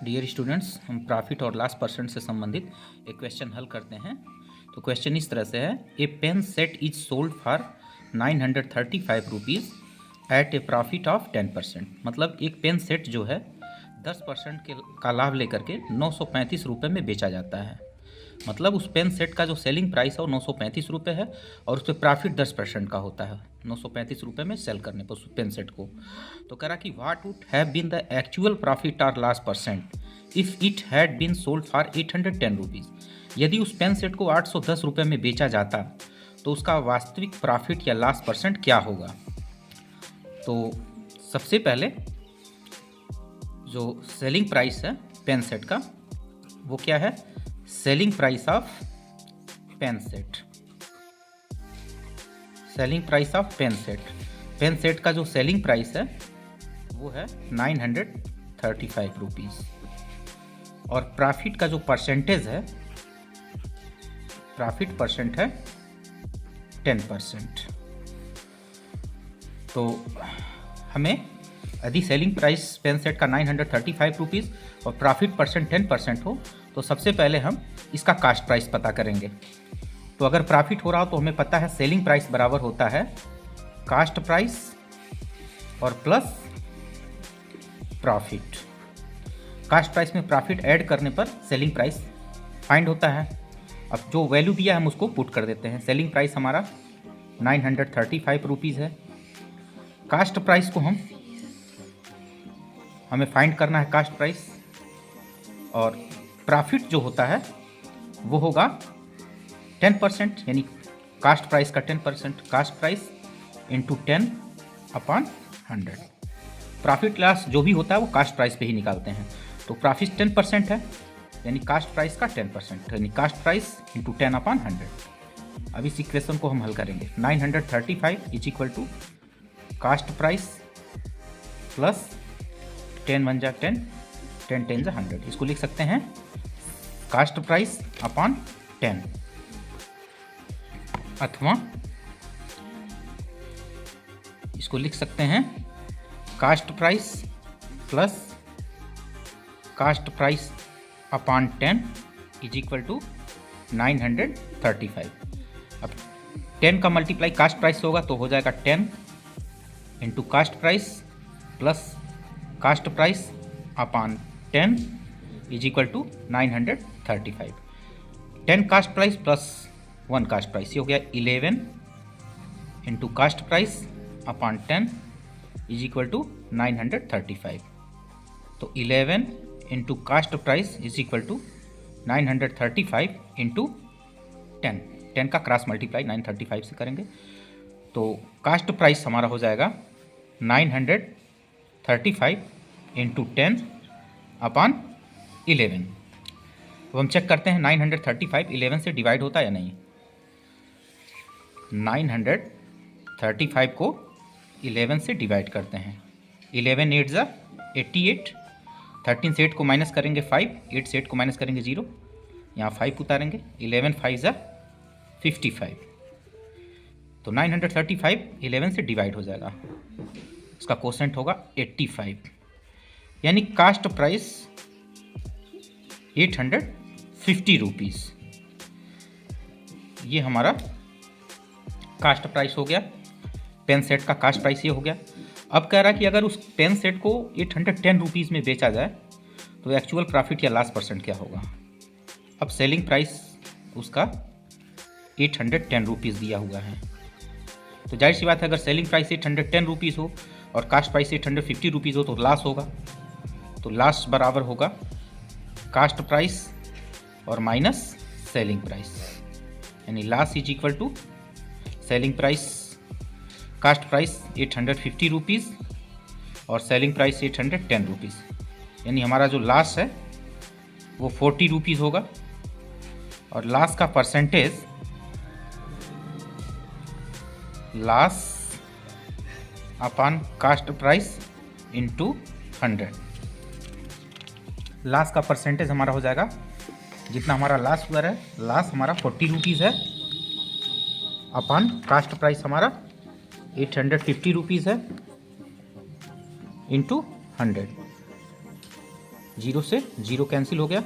Dear students, हम profit और loss percent से संबंधित एक क्वेश्चन हल करते हैं। तो क्वेश्चन इस तरह से है, a pen set is sold for 935 rupees at a profit of 10%। मतलब एक पेन सेट जो है 10% का लाभ लेकर के 935 रुपये में बेचा जाता है। मतलब उस पेन सेट का जो सेलिंग प्राइस है वो 935 रुपये है और उस पर प्रॉफिट 10% का होता है 935 रुपये में सेल करने पर उस पेन सेट को। तो कह रहा कि what would have been the actual profit और loss percent if it had been sold for 810 rupees. यदि उस पेन सेट को 810 रुपये में बेचा जाता तो उसका वास्तविक प्रॉफिट या लॉस परसेंट क्या होगा। तो सबसे पहले जो सेलिंग प्राइस है पेन सेट का वो क्या है, selling price of pen set. Selling price of pen set, pen set का जो सेलिंग प्राइस है वो है 935 रुपीज़ और प्रॉफिट का जो परसेंटेज है, प्रॉफिट परसेंट है 10%। तो हमें यदि सेलिंग प्राइस पेन सेट का 935 रुपीज़ और प्रॉफिट परसेंट 10% हो तो सबसे पहले हम इसका कास्ट प्राइस पता करेंगे। तो अगर प्रॉफिट हो रहा हो तो हमें पता है सेलिंग प्राइस बराबर होता है कास्ट प्राइस और प्लस प्रॉफिट। कास्ट प्राइस में प्रॉफिट ऐड करने पर सेलिंग प्राइस फाइंड होता है। अब जो वैल्यू दिया है हम उसको पुट कर देते हैं। सेलिंग प्राइस हमारा 935 रुपीज़ है। कास्ट प्राइस को हमें फाइंड करना है कास्ट प्राइस, और प्रॉफिट जो होता है वो होगा 10%, यानी कास्ट प्राइस का 10%। Cost price into 10/100। Profit loss जो भी होता है वो कास्ट प्राइस पे ही निकालते हैं। तो प्रॉफिट 10% है यानी कास्ट प्राइस का 10%, यानी कास्ट प्राइस इंटू 10/100। अब इस इक्वेशन को हम हल करेंगे। 935 is equal to cost price plus 10 1 जा 10, 10 10 जा 100। इसको लिख सकते हैं कास्ट प्राइस अपॉन 10, अथवा इसको लिख सकते हैं cost price plus cost price upon 10 is equal to 935। अब 10 का मल्टीप्लाई कास्ट प्राइस होगा तो हो जाएगा 10 into cost price plus cost price upon 10 is equal to 935। 10 cost price plus 1 cost price, ये हो गया 11 into cost price upon 10 is equal to 935। तो 11 into cost price is equal to 935 into 10 का cross multiply 935 से करेंगे तो cost price हमारा हो जाएगा 935 इंटू 10 अपॉन 11। तो हम चेक करते हैं 935 11 से डिवाइड होता है या नहीं। 935 को 11 से डिवाइड करते हैं। 11 8 जा 88, 13 से 8 को माइनस करेंगे 5, 8 से 8 को माइनस करेंगे 0, यहाँ 5 उतारेंगे। 11 5 जा 55। तो 935 11 से डिवाइड हो जाएगा, उसका कोसेंट होगा 85, यानी कास्ट प्राइस 850 रुपीज़। ये हमारा कास्ट प्राइस हो गया। पेन सेट का कास्ट प्राइस ये हो गया। अब कह रहा कि अगर उस पेन सेट को 810 रुपीज़ में बेचा जाए तो एक्चुअल प्रॉफिट या लॉस परसेंट क्या होगा। अब सेलिंग प्राइस उसका 810 रुपीज़ दिया हुआ है, तो जाहिर सी बात है अगर सेलिंग प्राइस 810 रुपीज़ हो और कास्ट प्राइस 850 रुपीज़ हो तो लॉस होगा। तो लॉस बराबर होगा कास्ट प्राइस और माइनस सेलिंग प्राइस, यानी loss is equal to selling price, cost price 850 rupees और सेलिंग प्राइस 810 रुपीज़, यानी हमारा जो लॉस है वो 40 रुपीज़ होगा। और लॉस का percentage, loss upon cost price into 100। Loss का परसेंटेज हमारा हो जाएगा, जितना हमारा लॉस हुआ है, लॉस हमारा 40 रुपीज़ है अपॉन कास्ट प्राइस हमारा 850 रुपीज़ है इंटू 100। जीरो से जीरो कैंसिल हो गया,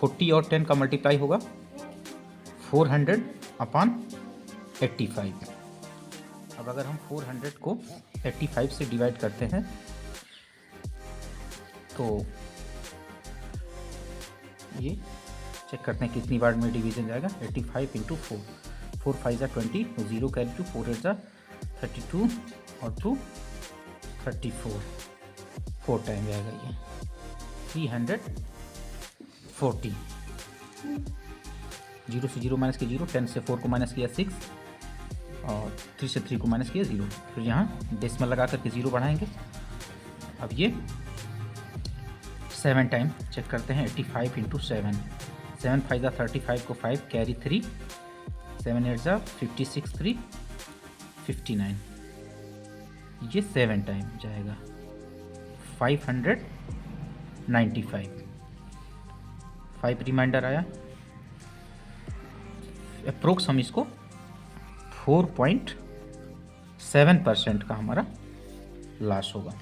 40 और 10 का मल्टीप्लाई होगा 400/85। अब अगर हम 400 को 85 से डिवाइड करते हैं तो ये चेक करते हैं कितनी बार में डिवीजन जाएगा। 85 इंटू 4, 4 5 ज़ा 20, 0 कैरी टू, 4 8 ज़ा 32 और 2 34, 4 टाइम जाएगा ये 340। 0 से 0 माइनस किया 0, 10 से 4 को माइनस किया 6 और 3 से 3 को माइनस किया 0। फिर यहाँ डेसिमल लगा करके 0 बढ़ाएंगे। अब ये 7 टाइम चेक करते हैं। 85 इंटू 7, 7 5 ज़ा 35 को 5 कैरी 3, 7 8 ज़ा 56 3 59, ये 7 टाइम जाएगा 595। 5 रिमाइंडर आया। अप्रोक्स हम इसको 4.7% का हमारा लॉस होगा।